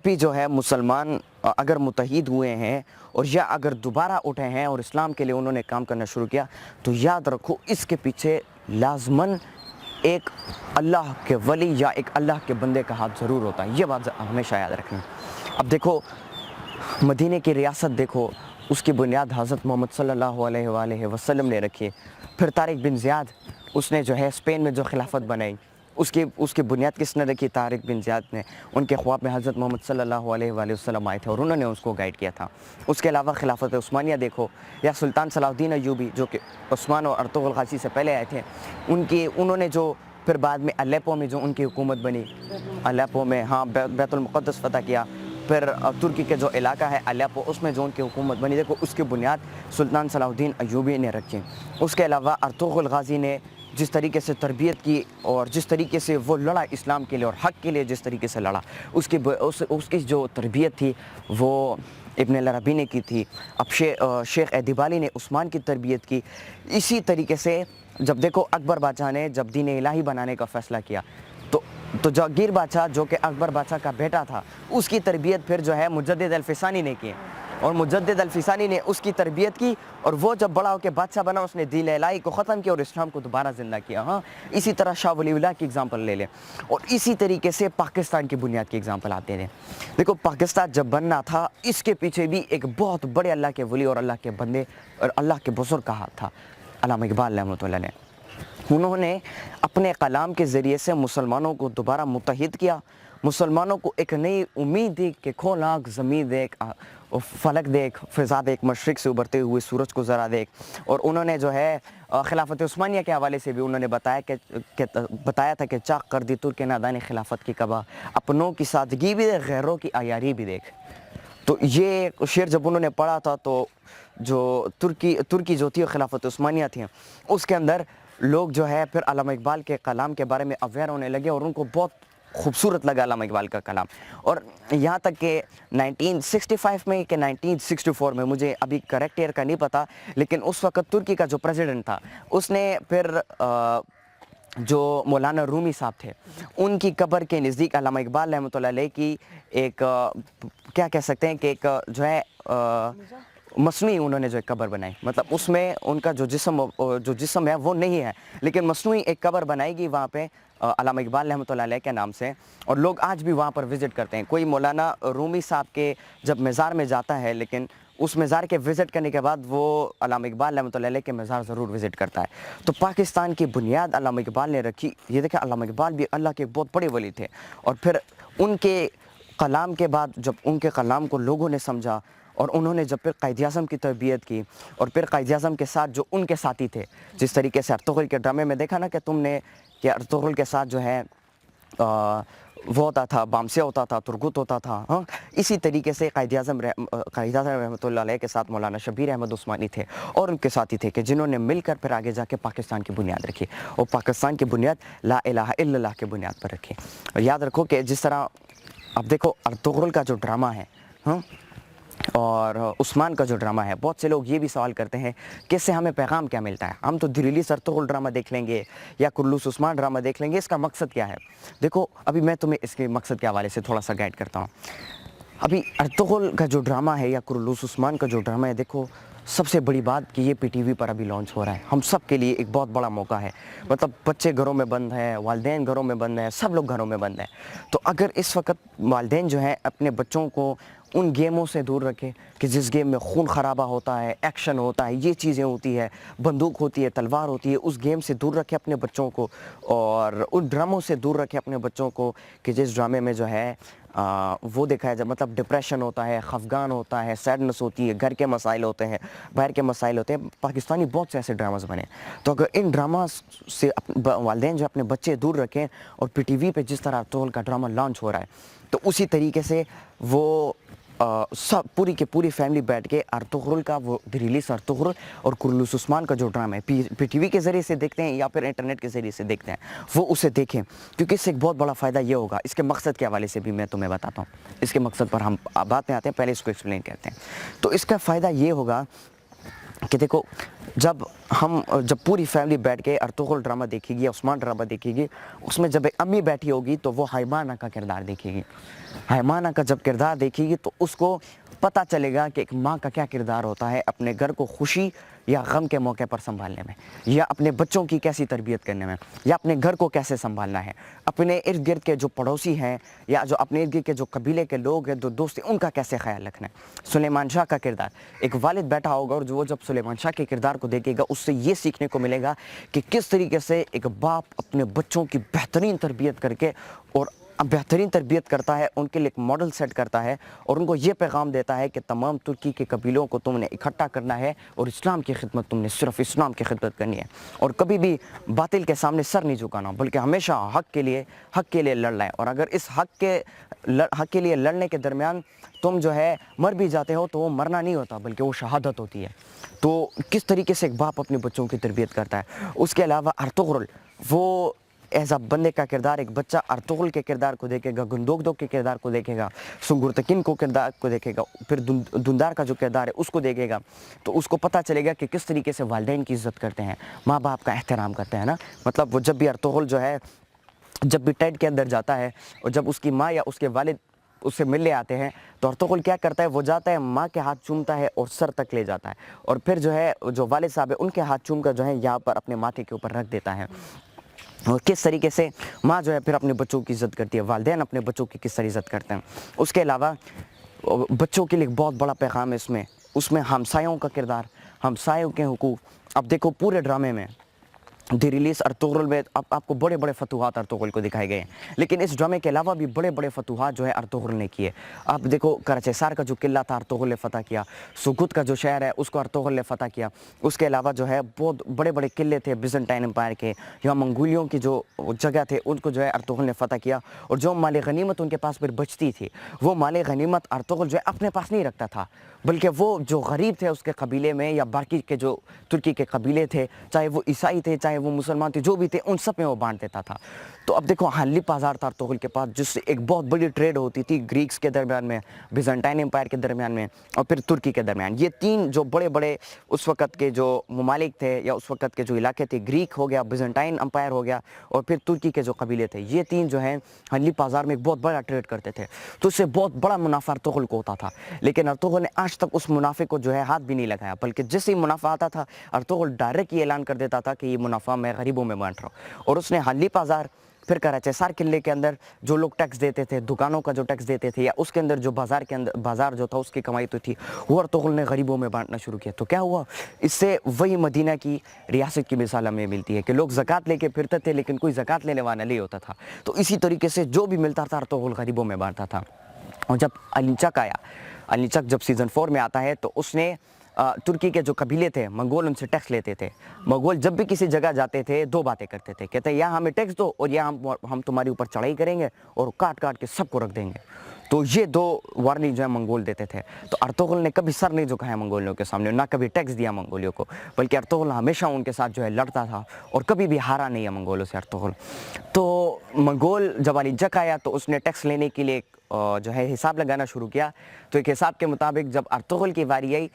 भी जो है मुसलमान अगर मुत्तहिद हुए हैं और या अगर दोबारा उठे हैं और इस्लाम के लिए उन्होंने काम करना शुरू किया, तो याद रखो इसके पीछे लाजमन एक अल्लाह के वली या एक अल्लाह के बंदे का हाथ ज़रूर होता है। ये बात हमेशा याद रखना। अब देखो मदीने की रियासत देखो, उसकी बुनियाद हज़रत मोहम्मद सल्लल्लाहु अलैहि वसल्लम ने रखी। फिर तारिक बिन ज़ियाद, उसने जो है स्पेन में जो खिलाफत बनाई, उसकी बुनियाद किसने रखी? तारिक बिन ज़ियाद ने। उनके ख्वाब में हज़रत मोहम्मद सल्लल्लाहु अलैहि वसल्लम आए थे और उन्होंने उसको गाइड किया था। उसके अलावा खिलाफत उस्मानिया देखो, या सुल्तान सलाहुद्दीन अय्यूबी, जो कि उस्मान और अर्तुगरुल गाज़ी से पहले आए थे, उन्होंने जो फिर बाद में अलेप्पो में जो उनकी हुकूमत बनी, अलेप्पो में बैतुल मुक़द्दस फ़तह किया। फिर तुर्की के जो इलाका है अलेप्पो, उसमें जो उनकी हुकूमत बनी, देखो उसकी बुनियाद सुल्तान सलाहुद्दीन अय्यूबी ने रखी। उसके अलावा अर्तुगरुल गाज़ी ने जिस तरीके से तरबियत की और जिस तरीके से वो लड़ा इस्लाम के लिए और हक़ के लिए, जिस तरीके से लड़ा, उसकी जो तरबियत थी वो इब्न अरबी ने की थी। अब शेख अदीबाली ने उस्मान की तरबियत की। इसी तरीके से जब देखो अकबर बादशाह ने जब दीन इलाही बनाने का फ़ैसला किया, तो जहांगीर बादशाह, जो कि अकबर बादशाह का बेटा था, उसकी तरबियत फिर जो है मुजद्दिद अल-फ़िसानी ने की, और मुजद्दिद अल-फ़िसानी ने उसकी तरबियत की, और वो जब बड़ा होकर बादशाह बना, उसने दीन इलाही को ख़त्म किया और इस्लाम को दोबारा ज़िंदा किया। इसी तरह शाह वलीउल्लाह की एग्ज़ाम्पल ले लें, और इसी तरीके से पाकिस्तान की बुनियाद की एग्ज़ाम्पल आते हैं। देखो पाकिस्तान जब बनना था, इसके पीछे भी एक बहुत बड़े अल्लाह के वली और अल्लाह के बंदे और अल्लाह के बुज़ुर्ग का हाथ था, अल्लामा इक़बाल रहमतुल्लाह अलैह। उन्होंने अपने कलाम के ज़रिए से मुसलमानों को दोबारा मुत्तहिद किया, मुसलमानों को एक नई उम्मीद दी कि खोल आँख ज़मीन देख, फ़लक देख, फ़िज़ा देख, मशरिक़ से उभरते हुए सूरज को ज़रा देख। और उन्होंने जो है खिलाफत उस्मानिया के हवाले से भी उन्होंने बताया था कि चाक कर दी तुर्क नादानी खिलाफत की कबा, अपनों की सादगी भी देख, गैरों की आयारी भी देख। तो ये शेर जब उन्होंने पढ़ा था, तो जो तुर्की जो थी खिलाफत उस्मानिया थी, उसके अंदर लोग जो है फिर अल्लामा इक़बाल के कलाम के बारे में अवेयर होने लगे और उनको बहुत खूबसूरत लगा अल्लामा इक़बाल का कलाम। और यहाँ तक कि 1965 में कि 1964 में, मुझे अभी करेक्ट ईयर का नहीं पता, लेकिन उस वक़्त तुर्की का जो प्रेसिडेंट था, उसने फिर जो मौलाना रूमी साहब थे, उनकी कब्र के नज़दीक अल्लामा इक़बाल रहमतुल्लाह अलैह की एक क्या कह सकते हैं कि एक जो है मसनूई उन्होंने जो एक कब्र बनाई, मतलब उसमें उनका जो जिस्म है वो नहीं है, लेकिन मसनूई एक कब्र बनाएगी वहाँ पे अल्लामा इक़बाल रहमतुल्लाह अलैह के नाम से, और लोग आज भी वहाँ पर विज़िट करते हैं। कोई मौलाना रूमी साहब के जब मज़ार में जाता है, लेकिन उस मज़ार के विज़िट करने के बाद वो अल्लामा इक़बाल रहमतुल्लाह अलैह के मज़ार ज़रूर विज़िट करता है। तो पाकिस्तान की बुनियाद अल्लामा इक़बाल ने रखी। ये देखें, अल्लामा इक़बाल भी अल्लाह के बहुत बड़े वली थे, और फिर उनके कलाम के बाद जब उनके कलाम को लोगों ने समझा, और उन्होंने जब फिर क़ायद-ए-आज़म की तरबियत की, और फिर क़ायद-ए-आज़म के साथ जो उनके साथी थे, जिस तरीके से अर्तुगरुल के ड्रामे में देखा ना कि तुमने कि अर्तुगरुल के साथ जो है वो होता था, बामसिया होता था, तुर्गुत होता था। इसी तरीके से क़ायद-ए-आज़म रहमतुल्लाह अलैह के साथ मौलाना शबीर अहमद उस्मानी थे और उनके साथी थे कि जिन्होंने मिलकर फिर आगे जाके पाकिस्तान की बुनियाद रखी, और पाकिस्तान की बुनियाद ला इलाहा इल्लल्लाह की बुनियाद पर रखी। और याद रखो कि जिस तरह अब देखो अर्तुगरुल का जो ड्रामा है और उस्मान का जो ड्रामा है, बहुत से लोग ये भी सवाल करते हैं कि इससे हमें पैगाम क्या मिलता है। हम तो दिल्ली अर्तुगरुल ड्रामा देख लेंगे या कुर्रुस उस्मान ड्रामा देख लेंगे, इसका मकसद क्या है? देखो अभी मैं तुम्हें इसके मकसद के हवाले से थोड़ा सा गाइड करता हूँ। अभी अर्तुगरुल का जो ड्रामा है या कुर्रुस उस्मान का जो ड्रामा है, देखो سب سے بڑی بات کہ یہ پی ٹی وی پر ابھی لانچ ہو رہا ہے، ہم سب کے لیے ایک بہت بڑا موقع ہے. مطلب بچے گھروں میں بند ہیں، والدین گھروں میں بند ہیں، سب لوگ گھروں میں بند ہیں. تو اگر اس وقت والدین جو ہیں اپنے بچوں کو ان گیموں سے دور رکھے کہ جس گیم میں خون خرابہ ہوتا ہے، ایکشن ہوتا ہے، یہ چیزیں ہوتی ہے، بندوق ہوتی ہے، تلوار ہوتی ہے، اس گیم سے دور رکھے اپنے بچوں کو، اور ان ڈراموں سے دور رکھے اپنے بچوں کو کہ جس ڈرامے میں جو ہے وہ دکھایا جائے، مطلب ڈپریشن ہوتا ہے، خفگان ہوتا ہے، سیڈنس ہوتی ہے، گھر کے مسائل ہوتے ہیں، باہر کے مسائل ہوتے ہیں. پاکستانی بہت سے ایسے ڈراماز بنے. تو اگر ان ڈراماز سے والدین جو اپنے بچے دور رکھیں، اور پی ٹی وی پہ جس طرح ارطغرل کا ڈرامہ لانچ ہو رہا ہے تو اسی طریقے سے وہ سب پوری کی پوری فیملی بیٹھ کے ارطغرل کا وہ ریلیز ارطغرل اور کرولوس عثمان کا جو ڈرامہ ہے پی ٹی وی کے ذریعے سے دیکھتے ہیں یا پھر انٹرنیٹ کے ذریعے سے دیکھتے ہیں، وہ اسے دیکھیں. کیونکہ اس سے ایک بہت بڑا فائدہ یہ ہوگا. اس کے مقصد کے حوالے سے بھی میں تمہیں بتاتا ہوں، اس کے مقصد پر ہم بات میں آتے ہیں، پہلے اس کو ایکسپلین کرتے ہیں. تو اس کا فائدہ یہ ہوگا کہ دیکھو، جب پوری فیملی بیٹھ کے ارطغرل ڈرامہ دیکھے گی، عثمان ڈرامہ دیکھے گی، اس میں جب ایک امی بیٹھی ہوگی تو وہ حیمانہ کا کردار دیکھے گی. حیمانہ کا جب کردار دیکھے گی تو اس کو پتہ چلے گا کہ ایک ماں کا کیا کردار ہوتا ہے اپنے گھر کو خوشی یا غم کے موقع پر سنبھالنے میں، یا اپنے بچوں کی کیسی تربیت کرنے میں، یا اپنے گھر کو کیسے سنبھالنا ہے، اپنے ارد گرد کے جو پڑوسی ہیں یا جو اپنے ارد گرد کے جو قبیلے کے لوگ ہیں، جو دوست ہیں، ان کا کیسے خیال رکھنا ہے. سلیمان شاہ کا کردار، ایک والد بیٹھا ہوگا اور وہ جب سلیمان شاہ کے کردار کو دیکھے گا، اس سے یہ سیکھنے کو ملے گا کہ کس طریقے سے ایک باپ اپنے بچوں کی بہترین تربیت کر کے اور بہترین تربیت کرتا ہے، ان کے لیے ایک ماڈل سیٹ کرتا ہے، اور ان کو یہ پیغام دیتا ہے کہ تمام ترکی کے قبیلوں کو تم نے اکٹھا کرنا ہے اور اسلام کی خدمت، تم نے صرف اسلام کی خدمت کرنی ہے، اور کبھی بھی باطل کے سامنے سر نہیں جھکانا، بلکہ ہمیشہ حق کے لیے لڑنا ہے. اور اگر اس حق کے لیے لڑنے کے درمیان تم جو ہے مر بھی جاتے ہو تو وہ مرنا نہیں ہوتا بلکہ وہ شہادت ہوتی ہے. تو کس طریقے سے ایک باپ اپنے بچوں کی تربیت کرتا ہے. اس کے علاوہ ارطغرل، وہ ایسا بندے کا کردار، ایک بچہ ارطغرل کے کردار کو دیکھے گا، گندوگدو کے کردار کو دیکھے گا، سنگرتکین کو کردار کو دیکھے گا، پھر دندار کا جو کردار ہے اس کو دیکھے گا، تو اس کو پتہ چلے گا کہ کس طریقے سے والدین کی عزت کرتے ہیں، ماں باپ کا احترام کرتے ہیں نا. مطلب وہ جب بھی ارطغرل جو ہے جب بھی ٹینٹ کے اندر جاتا ہے اور جب اس کی ماں یا اس کے والد اس سے ملنے آتے ہیں تو ارطغرل کیا کرتا ہے، وہ جاتا ہے ماں کے ہاتھ چومتا ہے اور سر تک لے جاتا ہے، اور پھر جو ہے جو والد صاحب ہے ان کے ہاتھ چوم کر جو ہے یہاں پر اپنے ماتھے کے اوپر رکھ دیتا ہے. اور کس طریقے سے ماں جو ہے پھر اپنے بچوں کی عزت کرتی ہے، والدین اپنے بچوں کی کس طرح عزت کرتے ہیں. اس کے علاوہ بچوں کے لیے ایک بہت بڑا پیغام ہے اس میں ہمسایوں کا کردار، ہمسایوں کے حقوق. اب دیکھو پورے ڈرامے میں دی ریلیز ارطغرل میں آپ کو بڑے بڑے فتوحات ارطغرل کو دکھائے گئے ہیں، لیکن اس ڈرامے کے علاوہ بھی بڑے بڑے فتوحات جو ہے ارطغرل نے کیے. آپ دیکھو کراچیسار کا جو قلعہ تھا ارطغرل نے فتح کیا، سقوط کا جو شہر ہے اس کو ارطغرل نے فتح کیا. اس کے علاوہ جو ہے بہت بڑے بڑے قلعے تھے بیزنٹائن امپائر کے یا منگولیوں کی جو جگہ تھے ان کو جو ہے ارطغرل نے فتح کیا. اور جو مال غنیمت ان کے پاس پھر بچتی تھی وہ مال غنیمت ارطغرل جو ہے اپنے پاس نہیں رکھتا تھا، بلکہ وہ جو غریب تھے اس کے قبیلے میں یا باقی کے جو ترکی کے قبیلے تھے، چاہے وہ عیسائی تھے چاہے وہ مسلمان تھے، جو بھی تھے ان سب میں وہ بانٹ دیتا تھا. تو اب دیکھو حلی بازار تھا ارطغرل کے پاس، جس سے ایک بہت بڑی ٹریڈ ہوتی تھی گریکس کے درمیان میں، بیزنٹائن امپائر کے درمیان میں اور پھر ترکی کے درمیان. یہ تین جو بڑے بڑے اس وقت کے جو ممالک تھے یا اس وقت کے جو علاقے تھے، گریک ہو گیا، بیزنٹائن امپائر ہو گیا اور پھر ترکی کے جو قبیلے تھے، یہ تین جو ہیں حلی بازار میں ایک بہت بڑا ٹریڈ کرتے تھے. تو اس سے بہت بڑا منافع ارطغرل کو ہوتا تھا، لیکن ارطغرل نے آج تک اس منافع کو جو ہے ہاتھ بھی نہیں لگایا، بلکہ جس ہی منافع آتا تھا ارطغرل ڈائریکٹ یہ اعلان کر دیتا تھا کہ یہ منافع میں غریبوں میں بانٹ رہا ہوں. اور اس نے حلی بازار پھر کراچیسار قلعے کے اندر جو لوگ ٹیکس دیتے تھے، دکانوں کا جو ٹیکس دیتے تھے یا اس کے اندر جو بازار جو تھا اس کی کمائی تو تھی، وہ ارطغرل نے غریبوں میں بانٹنا شروع کیا. تو کیا ہوا، اس سے وہی مدینہ کی ریاست کی مثال ہمیں ملتی ہے کہ لوگ زکوٰۃ لے کے پھرتے تھے لیکن کوئی زکوٰۃ لینے والا نہیں ہوتا تھا. تو اسی طریقے سے جو بھی ملتا تھا ارطغرل غریبوں میں بانٹتا تھا. اور جب النچک آیا، النچک جب سیزن 4 میں آتا ہے تو اس نے ترکی کے جو قبیلے تھے منگول ان سے ٹیکس لیتے تھے. منگول جب بھی کسی جگہ جاتے تھے دو باتیں کرتے تھے، کہتے ہیں یا ہمیں ٹیکس دو اور یا ہم تمہارے اوپر چڑھائی کریں گے اور کاٹ کے سب کو رکھ دیں گے. تو یہ دو وارننگ جو ہے منگول دیتے تھے. تو ارطغرل نے کبھی سر نہیں جھکایا منگولیوں کے سامنے، نہ کبھی ٹیکس دیا منگولیوں کو، بلکہ ارطغرل ہمیشہ ان کے ساتھ جو ہے لڑتا تھا اور کبھی بھی ہارا نہیں ہے منگولوں سے ارطغرل. تو منگول جب النچک آیا تو اس نے ٹیکس لینے کے لیے جو ہے حساب لگانا شروع کیا. تو ایک حساب کے مطابق جب ارطغرل کی واری آئی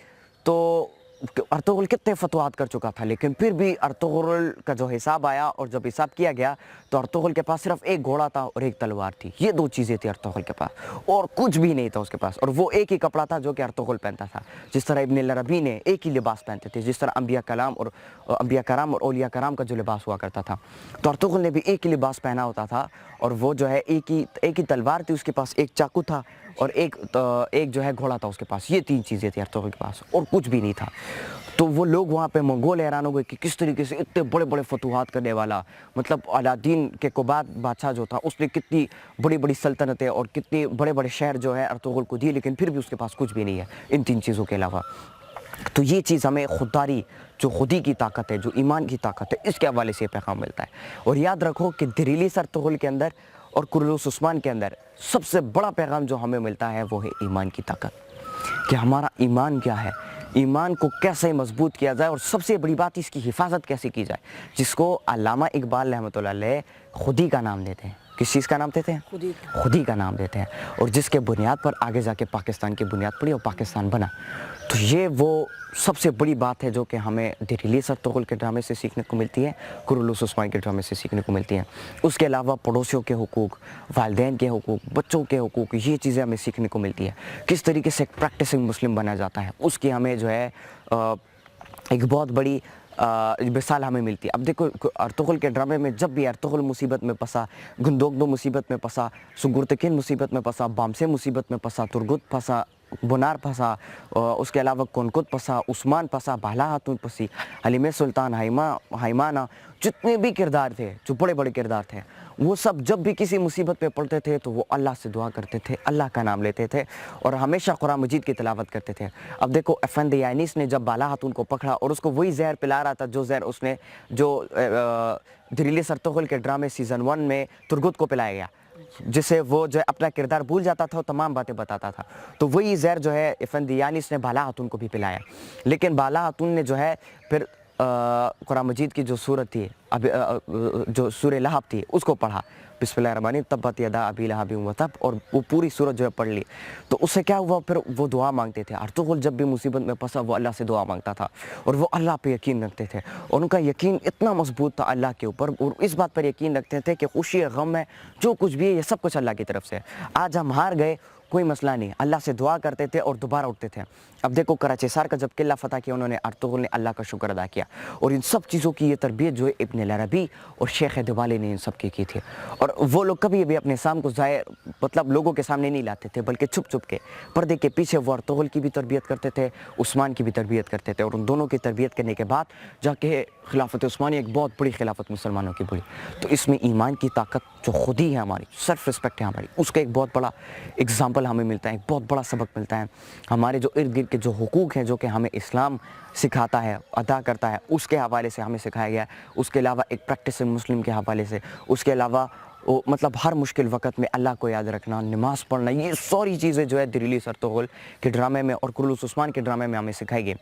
تو अर्तुगरुल कितने फतवात कर चुका था, लेकिन फिर भी अर्तुगरुल का जो हिसाब आया और जब हिसाब किया गया तो अर्तुगरुल के पास सिर्फ एक घोड़ा था और एक तलवार थी। ये दो चीज़ें थी अर्तुगरुल के पास, और कुछ भी नहीं था उसके पास। और वो एक ही कपड़ा था जो कि अर्तुगरुल पहनता था। जिस तरह इब्न अल-अरबी ने एक ही लिबास पहनते थे, जिस तरह अंबिया कराम और औलिया कराम का जो लिबास हुआ करता था, तो अर्तुगरुल ने भी एक ही लिबास पहना होता था। और वो जो है एक ही तलवार थी उसके पास, एक चाकू था और एक जो है घोड़ा था उसके पास। ये तीन चीज़ें थी अर्तुगरुल के पास और कुछ भी नहीं था। तो वो लोग वहाँ पे मंगोल हैरान हो गए कि किस तरीके से इतने बड़े बड़े फतूहात करने वाला, मतलब अलादीन के कुबाद बादशाह जो था उसने कितनी बड़ी बड़ी सल्तनतें और कितने बड़े बड़े शहर जो है अर्तुगरुल को दिए, लेकिन फिर भी उसके पास कुछ भी नहीं है इन तीन चीज़ों के अलावा। तो ये चीज़ हमें खुददारी, जो खुदी की ताकत है, जो ईमान की ताकत है, इसके हवाले से पैगाम मिलता है। और याद रखो कि दिरीलिस अर्तुगरुल के अंदर और कुरलुस उस्मान के अंदर सबसे बड़ा पैगाम जो हमें मिलता है वो है ईमान की ताकत, कि हमारा ईमान क्या है, ईमान को कैसे मजबूत किया जाए और सबसे बड़ी बात इसकी हिफाजत कैसे की जाए, जिसको अल्लामा इकबाल रहमतुल्लाह अलैह खुदी का नाम देते हैं। किस चीज़ का नाम देते हैं? खुदी का नाम देते हैं। और जिसके बुनियाद पर आगे जाके पाकिस्तान की बुनियाद पड़ी और पाकिस्तान बना। तो ये वो सबसे बड़ी बात है जो कि हमें दिरीलिस अर्तुगरुल के ड्रामे से सीखने को मिलती है, कुरलुस उस्मान के ड्रामे से सीखने को मिलती हैं। उसके अलावा पड़ोसियों के हुकूक, वालिदैन के हुकूक, बच्चों के हुकूक, ये चीज़ें हमें सीखने को मिलती है। किस तरीके से एक प्रैक्टिसिंग मुस्लिम बना जाता है, उसकी हमें जो है एक बहुत बड़ी मिसाल हमें मिलती है। अब देखो अर्तुगरुल के ड्रामे में जब भी अर्तुगरुल मुसीबत में फंसा, गुंदोगदो मुसीबत में फंसा, सुगुर्तकिन मुसीबत में फंसा, बामसे मुसीबत में फंसा, तुर्गुत फंसा, बुनार फंसा, उसके अलावा कोनकुत फंसा, उस्मान फंसा, बाला हातून फंसी, हलीमे सुल्तान, हाइमाना, जितने भी किरदार थे, जो बड़े बड़े किरदार थे, वो सब जब भी किसी मुसीबत में पड़ते थे तो वो अल्लाह से दुआ करते थे, अल्लाह का नाम लेते थे और हमेशा कुरान मजीद की तिलावत करते थे। अब देखो अफंदी यानीस ने जब बाला हातून को पकड़ा और उसको वही जहर पिला रहा था जो जहर उसने दिरीलिस अर्तुगरुल के ड्रामे सीज़न 1 में तुर्गुत को पिलाया गया, जिसे वो जो है अपना किरदार भूल जाता था और तमाम बातें बताता था। तो वही जहर जो है अफंदी यानीस ने बाला हातून को भी पिलाया। लेकिन बाला हातून ने जो है फिर कुरान मजीद की जो सूरत थी, जो सूरह लहब थी, उसको पढ़ा, बिस्मिल्लाहिर्रहमानिर्रहीम, तब्बत यदा अबी लहब व तब, और वो पूरी सूरत जो है पढ़ ली। तो उससे क्या हुआ, फिर वो दुआ मांगते थे। अर्तुगरुल जब भी मुसीबत में फंसा वो अल्लाह से दुआ मांगता था और वो अल्लाह पे यकीन रखते थे और उनका यकीन इतना मजबूत था अल्लाह के ऊपर, और इस बात पर यकीन रखते थे कि खुशी है, गम है, जो कुछ भी है ये सब कुछ अल्लाह की तरफ से है। आज हम हार गए, कोई मसला नहीं, अल्लाह से दुआ करते थे और दोबारा उठते थे। अब देखो कराची सार का जब किला फतह किया उन्होंने, अर्तुगरुल ने अल्लाह का शुक्र अदा किया और इन सब चीज़ों की ये तरबियत जो है इब्न अल-अरबी और शेख दिवाली ने इन सब की थी। और वो लोग कभी भी अपने साम को ज़ाहिर मतलब लोगों के सामने नहीं लाते थे, बल्कि छुप छुप के पर्दे के पीछे वो अर्तुगरुल की भी तरबियत करते थे, उस्मान की भी तरबियत करते थे। और उन दोनों की तरबियत करने के बाद जाके खिलाफत उस्मानी एक बहुत बड़ी खिलाफत मुसलमानों की बड़ी। तो इसमें ईमान की ताकत जो खुद ही है हमारी, सेल्फ रिस्पेक्ट है हमारी, उसका एक बहुत बड़ा एग्जाम्पल हमें मिलता है, एक बहुत बड़ा सबक मिलता है। हमारे जो इर्द गिर्द के जो हुकूक हैं जो कि हमें इस्लाम सिखाता है, अदा करता है, उसके हवाले से हमें सिखाया गया है। उसके अलावा एक प्रैक्टिसिंग मुस्लिम के हवाले से, उसके अलावा वो मतलब हर मुश्किल वक़्त में अल्लाह को याद रखना, नमाज़ पढ़ना, ये सारी चीज़ें जो है दिरीलिस अर्तुगरुल के ड्रामे में और कुरलुस उस्मान के ड्रामे में हमें सिखाई गई।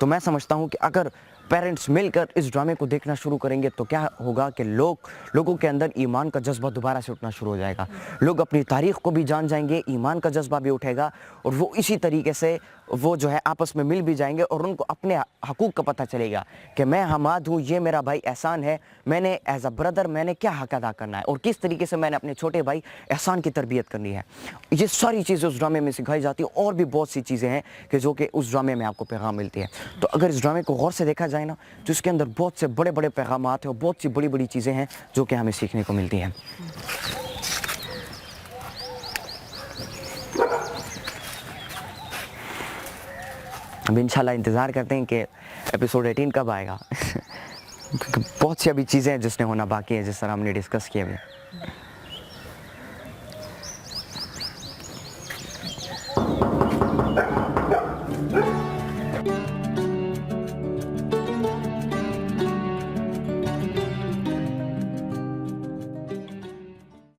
तो मैं समझता हूँ कि अगर पेरेंट्स मिलकर इस ड्रामे को देखना शुरू करेंगे तो क्या होगा कि लोगों के अंदर ईमान का जज्बा दोबारा से उठना शुरू हो जाएगा। लोग अपनी तारीख़ को भी जान जाएंगे, ईमान का जज्बा भी उठेगा और वो इसी तरीके से वो जो है आपस में मिल भी जाएंगे और उनको अपने हकूक़ का पता चलेगा कि मैं हमाद हूँ, ये मेरा भाई एहसान है, मैंने एज अ ब्रदर मैंने क्या हक अदा करना है और किस तरीके से मैंने अपने छोटे भाई एहसान की तरबियत करनी है। ये सारी चीज़ें उस ड्रामे में सिखाई जाती हैं और भी बहुत सी चीज़ें हैं कि जो कि उस ड्रामे में आपको पैगाम मिलती है। तो अगर इस ड्रामे को गौर से देखा जाए ना तो इसके अंदर बहुत से बड़े बड़े पैगामात हैं और बहुत सी बड़ी बड़ी चीज़ें हैं जो कि हमें सीखने को मिलती हैं। अब इंशाल्लाह इंतज़ार करते हैं कि एपिसोड 18 कब आएगा क्योंकि बहुत सी अभी चीज़ें हैं जिसने होना बाकी है, जिस तरह हमने डिस्कस किए हुए।